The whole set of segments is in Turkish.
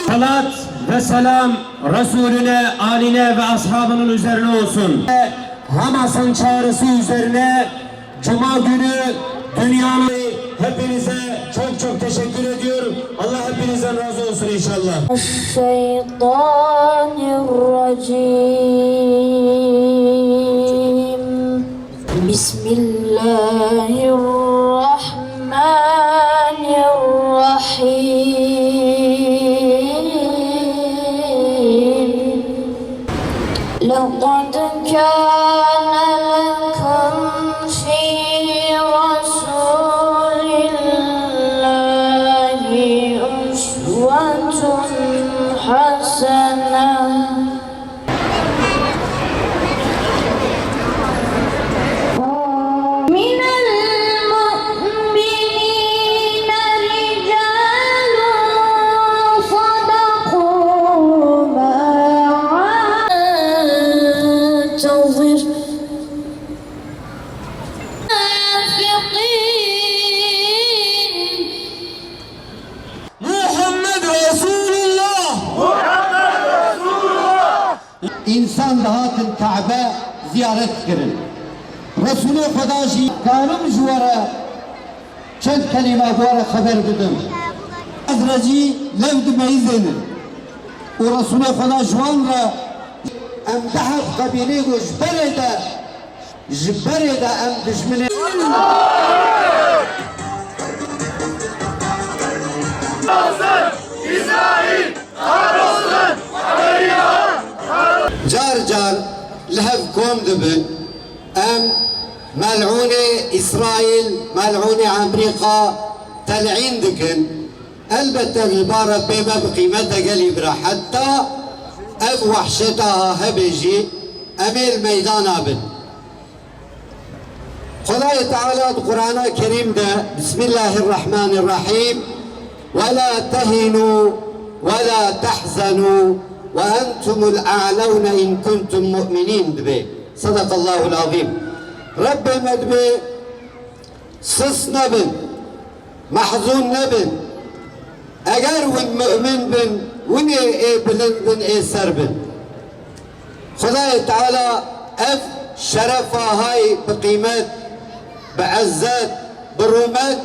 Salat ve selam Resulüne, aline ve ashabının üzerine olsun. Hamas'ın çağrısı üzerine Cuma günü dünyanın hepinize çok çok teşekkür ediyorum. Allah hepinizden razı olsun inşallah. Şeytanirracim. Bismillahirrahmanirrahim. لقد كان لكم في رسول الله أسوة حسنة من المؤمنين رجال صدقوا ما عاهدوا Muhammed Resulullah. इंसान दहातन काबा ziyaret करें Resulü खुदा जी कारम जुआरा चंद कलिमा द्वारा खबर بدم अजरजी लव्द मईज़न और रसूल खुदा जुआन را ام دهب قبیله گوش جبره ام دشمنه جار جار لهف قوم دبن ام ملعون اسرائيل ملعون امريكا تلعين دكن البته البارة بما بقيمتها قليبرا حتى اف وحشتها هبجي امير ميدان ابن خدای تعالى القرآن الكريم ده بسم الله الرحمن الرحيم ولا تهنوا ولا تحزنوا وأنتم الأعلون إن كنتم مؤمنين دبي صدق الله العظيم رب مدبي صص نبن محزون نبن اگر ون مؤمن بن ون بلن بن سر بن خدای تعالى اف شرفها هاي بقيمات بعزات برومات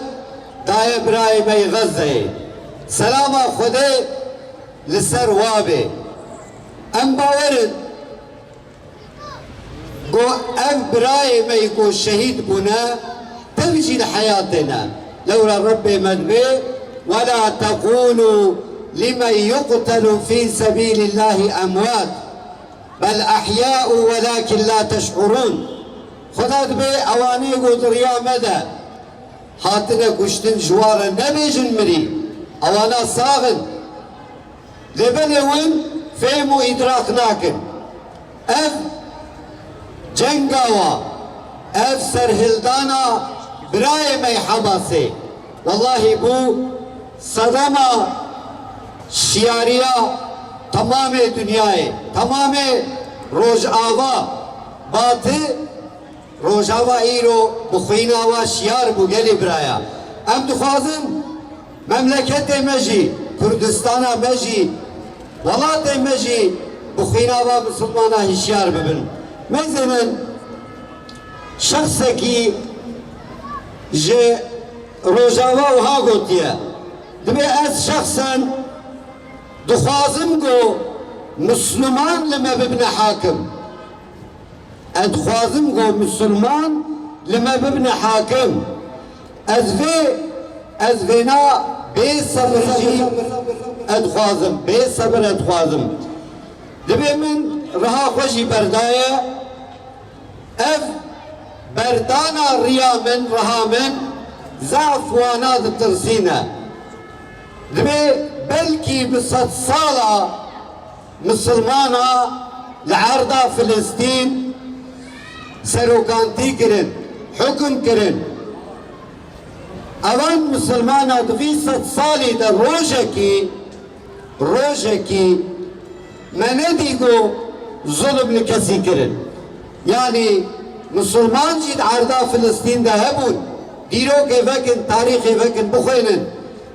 داي براي مي غزة سلامة خدي لسر وابي ام باورن قو ام براي مي قو شهيد بنا تمشي لحياتنا لولا ربي مدبي ولا تقولوا لمن يقتل في سبيل الله اموات بل احياء ولكن لا تشعرون خداد بي اواني قدريا مدى هاتنا كشتن جوارا نبيجن مري اوانا صاغن لبنون فهموا ادراكناكن اف جنگاوا اف سرهلدانا براي مي حماسي والله بو صدمة شیاریا تمام دنیای تمام روجاوا باتı روجاوا ایرو بخویناوا شیار بو گلی برایا ام دخوازم مملکت مجی کردستان مجی ولات مجی بخویناوا مسلمانا هشیار ببن من شخص کی جه روجاوا وها گوتیه دبی از شخصا دخوازم گو مسلمان لما ببن حاكم ادخوازم گو مسلمان لما ببن حاكم ازفينا بي صبر جي ادخوازم بي صبر ادخوازم دبي من رها خوشي برداية اف بردانا ريا من رها من ضعف وانا ترسينا دبي بلكي بصد صالة مسلمانا لعرضة فلسطين سروكانتي كرن حكم كرن اوان مسلمانا دبي صد صالي دا روجكي منديگو ظلم لكسي كرن Yani Müslüman jid arda Filistin'de hebun. Dirok evekin, tarih evekin bukhaynin.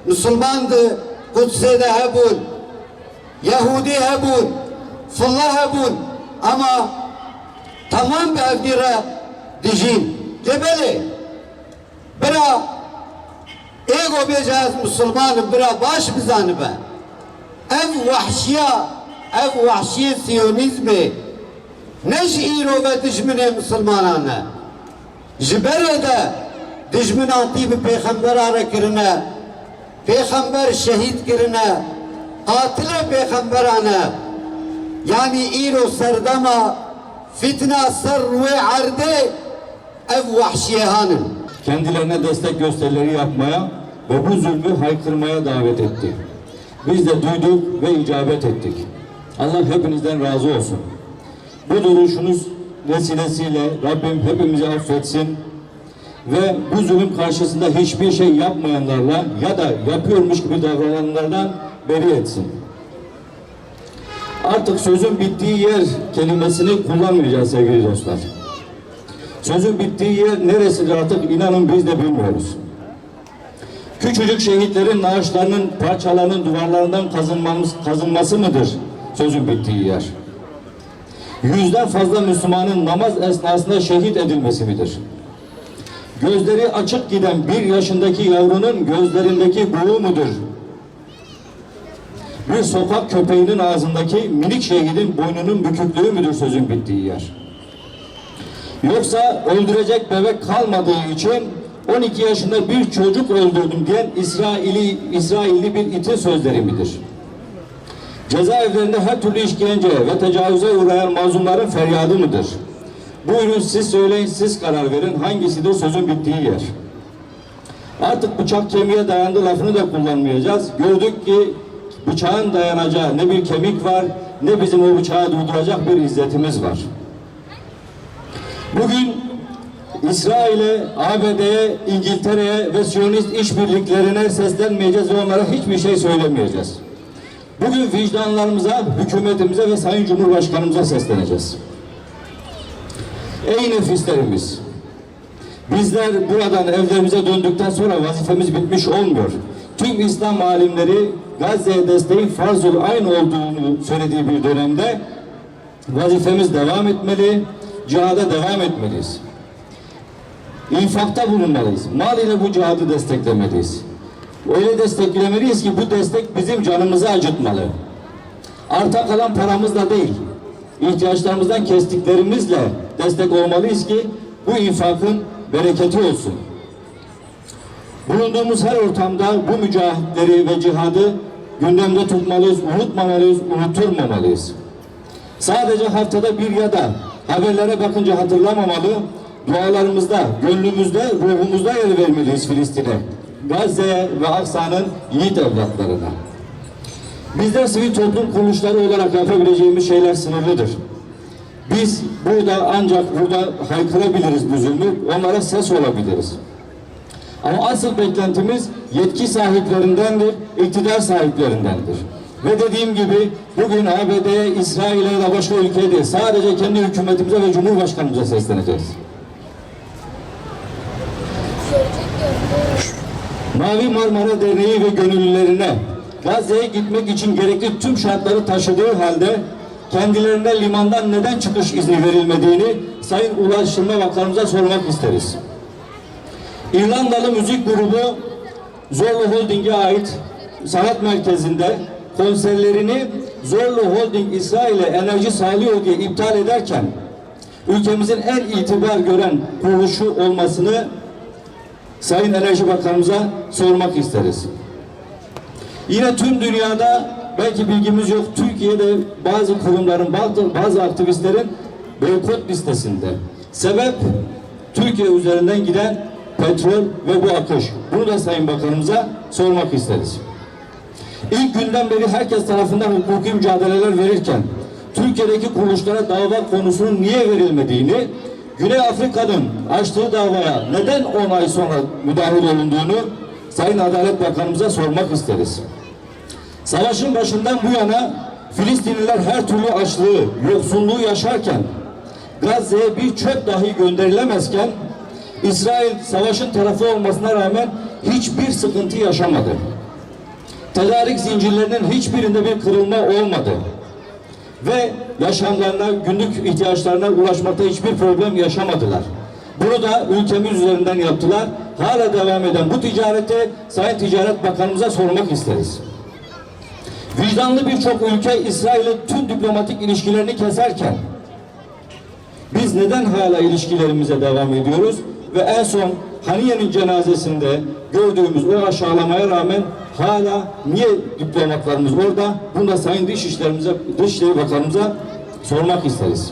Müslümandı Kudüs'e hebun. Yahudi hebun. Fullah hebun. Ama tamam bir evdire dijin. Cebeli. Bira ego bejaz Müslümanım bira baş bizanı be. Ev vahşiye siyonizmi neş îro ve dijmine Müslümanane. Jiberede dijmin atibi peygamber ara kirine, peygamber şehit kirine, katile peygamberane. Yani îro serdama fitna ser ve arde ev vahşiye hanım. Kendilerine destek gösterileri yapmaya ve bu zulmü haykırmaya davet etti. Biz de duyduk ve icabet ettik. Allah hepinizden razı olsun. Bu duruşunuz vesilesiyle Rabbim hepimizi affetsin ve bu zulüm karşısında hiçbir şey yapmayanlarla ya da yapıyormuş gibi davrananlardan beri etsin. Artık sözün bittiği yer kelimesini kullanmayacağız sevgili dostlar. Sözün bittiği yer neresidir artık inanın biz de bilmiyoruz. Küçücük şehitlerin naaşlarının parçalarının duvarlarından kazınması mıdır sözün bittiği yer? Yüzden fazla Müslümanın namaz esnasında şehit edilmesi midir? Gözleri açık giden 1 yaşındaki yavrunun gözlerindeki buğu mudur? Bir sokak köpeğinin ağzındaki minik şehidin boynunun büküklüğü müdür sözün bittiği yer? Yoksa öldürecek bebek kalmadığı için 12 yaşında bir çocuk öldürdüm diyen İsrailli bir itin sözleri midir? Cezaevlerinde her türlü işkenceye ve tecavüze uğrayan mazlumların feryadı mıdır? Buyurun siz söyleyin, siz karar verin hangisidir sözün bittiği yer? Artık bıçak kemiğe dayandı lafını da kullanmayacağız. Gördük ki bıçağın dayanacağı ne bir kemik var ne bizim o bıçağı durduracak bir izzetimiz var. Bugün İsrail'e, ABD'ye, İngiltere'ye ve Siyonist işbirliklerine seslenmeyeceğiz ve onlara hiçbir şey söylemeyeceğiz. Bugün vicdanlarımıza, hükümetimize ve Sayın Cumhurbaşkanımıza sesleneceğiz. Ey nefislerimiz! Bizler buradan evlerimize döndükten sonra vazifemiz bitmiş olmuyor. Tüm İslam alimleri Gazze'ye desteğin farz-ül ayn olduğunu söylediği bir dönemde vazifemiz devam etmeli, cihada devam etmeliyiz. İnfakta bulunmalıyız. Mal ile bu cihadı desteklemeliyiz. Öyle desteklemeliyiz ki bu destek bizim canımızı acıtmalı. Arta kalan paramızla değil, ihtiyaçlarımızdan kestiklerimizle destek olmalıyız ki bu infakın bereketi olsun. Bulunduğumuz her ortamda bu mücahitleri ve cihadı gündemde tutmalıyız, unutmamalıyız, unutturmamalıyız. Sadece haftada bir ya da haberlere bakınca hatırlamamalı, dualarımızda, gönlümüzde, ruhumuzda yer vermeliyiz Filistin'e, Gazze'ye ve Aksa'nın yiğit evlatlarına. Bizler sivil toplum kuruluşları olarak yapabileceğimiz şeyler sınırlıdır. Biz ancak burada haykırabiliriz bu zulmü, onlara ses olabiliriz. Ama asıl beklentimiz yetki sahiplerindendir, iktidar sahiplerindendir. Ve dediğim gibi bugün ABD'ye, İsrail'e ya da başka ülkeye değil, sadece kendi hükümetimize ve Cumhurbaşkanımıza sesleneceğiz. Mavi Marmara Derneği ve gönüllülerine Gazze'ye gitmek için gerekli tüm şartları taşıdığı halde kendilerine limandan neden çıkış izni verilmediğini Sayın Ulaştırma Bakanımıza sormak isteriz. İrlandalı müzik grubu Zorlu Holding'e ait sanat merkezinde konserlerini Zorlu Holding İsrail'e enerji sağlıyor diye iptal ederken ülkemizin en itibar gören kuruluşu olmasını Sayın Enerji Bakanımıza sormak isteriz. Yine tüm dünyada belki bilgimiz yok, Türkiye'de bazı kurumların, bazı aktivistlerin boykot listesinde. Sebep Türkiye üzerinden giden petrol ve bu akış. Bunu da Sayın Bakanımıza sormak isteriz. İlk günden beri herkes tarafından hukuki mücadeleler verirken Türkiye'deki kuruluşlara dava konusunun niye verilmediğini, Güney Afrika'nın açtığı davaya neden 10 ay sonra müdahil olunduğunu Sayın Adalet Bakanımıza sormak isteriz. Savaşın başından bu yana Filistinliler her türlü açlığı, yoksulluğu yaşarken Gazze'ye bir çöp dahi gönderilemezken İsrail savaşın tarafı olmasına rağmen hiçbir sıkıntı yaşamadı. Tedarik zincirlerinin hiçbirinde bir kırılma olmadı. Ve yaşamlarına, günlük ihtiyaçlarına ulaşmakta hiçbir problem yaşamadılar. Bunu da ülkemiz üzerinden yaptılar. Hala devam eden bu ticarete Sayın Ticaret Bakanımıza sormak isteriz. Vicdanlı birçok ülke İsrail'e tüm diplomatik ilişkilerini keserken biz neden hala ilişkilerimize devam ediyoruz? Ve en son Haniye'nin cenazesinde gördüğümüz o aşağılamaya rağmen hala niye diplomatlarımız orada? Bunu da Sayın Dışişleri Bakanımıza sormak isteriz.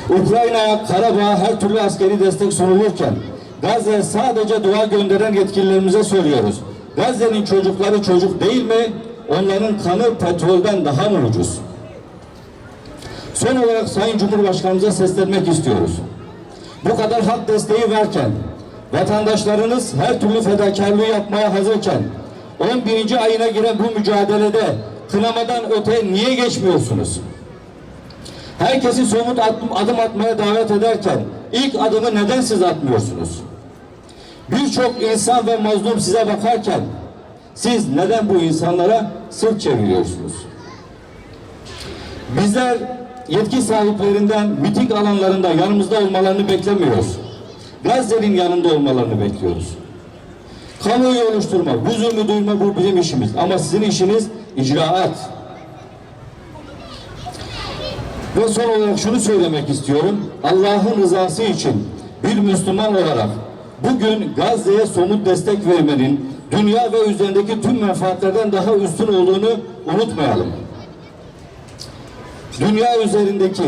Ukrayna'ya, Karabağ'a her türlü askeri destek sunulurken Gazze'ye sadece dua gönderen yetkililerimize soruyoruz. Gazze'nin çocukları çocuk değil mi? Onların kanı petrolden daha mı ucuz? Son olarak Sayın Cumhurbaşkanımıza seslenmek istiyoruz. Bu kadar halk desteği varken, vatandaşlarınız her türlü fedakarlığı yapmaya hazırken, 11. ayına giren bu mücadelede kınamadan öte niye geçmiyorsunuz? Herkesi somut adım atmaya davet ederken ilk adımı neden siz atmıyorsunuz? Birçok insan ve mazlum size bakarken siz neden bu insanlara sırt çeviriyorsunuz? Bizler yetki sahiplerinden miting alanlarında yanımızda olmalarını beklemiyoruz. Gazze'nin yanında olmalarını bekliyoruz. Kamuoyu oluşturma, bu zulmü duyurma bu bizim işimiz. Ama sizin işiniz icraat. Ve son olarak şunu söylemek istiyorum. Allah'ın rızası için bir Müslüman olarak bugün Gazze'ye somut destek vermenin dünya ve üzerindeki tüm menfaatlerden daha üstün olduğunu unutmayalım. Dünya üzerindeki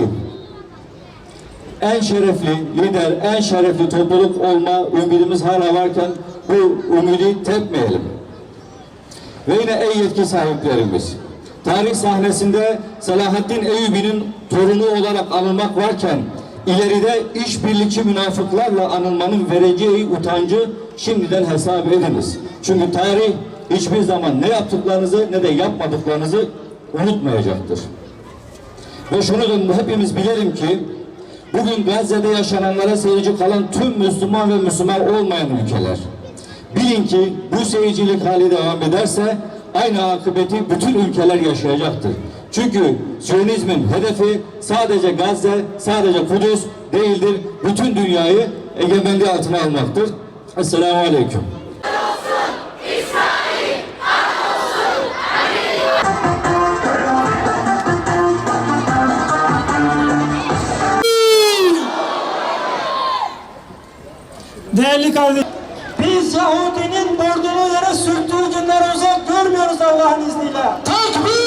en şerefli lider, en şerefli topluluk olma ümidimiz hala varken bu ümidi tepmeyelim. Ve yine ey yetki sahiplerimiz, tarih sahnesinde Selahaddin Eyyubi'nin torunu olarak anılmak varken ileride işbirlikçi münafıklarla anılmanın vereceği utancı şimdiden hesap ediniz. Çünkü tarih hiçbir zaman ne yaptıklarınızı ne de yapmadıklarınızı unutmayacaktır. Ve şunu da hepimiz bilelim ki bugün Gazze'de yaşananlara seyirci kalan tüm Müslüman ve Müslüman olmayan ülkeler bilin ki bu seyircilik hali devam ederse aynı akıbeti bütün ülkeler yaşayacaktır. Çünkü Siyonizmin hedefi sadece Gazze, sadece Kudüs değildir. Bütün dünyayı egemenliği altına almaktır. Esselamu Aleyküm. Değerli kardeşim, biz Yahudinin bordunu yere sürttüğü günler uzak görmüyoruz Allah'ın izniyle. Takbir!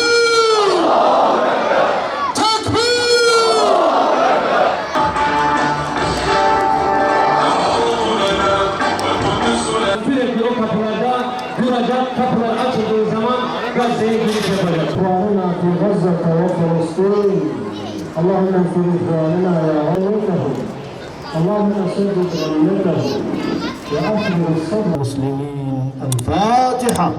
Takbir! Sürekli o kapılarda duracak, kapılar açıldığı zaman Gazze'ye giriş yapacak. إخواننا في غزة وفلسطين اللهم انصر إخواننا يا غيرهم اللهم سدد غنيتهم وأكمل الصبر المسلمين الفاتحة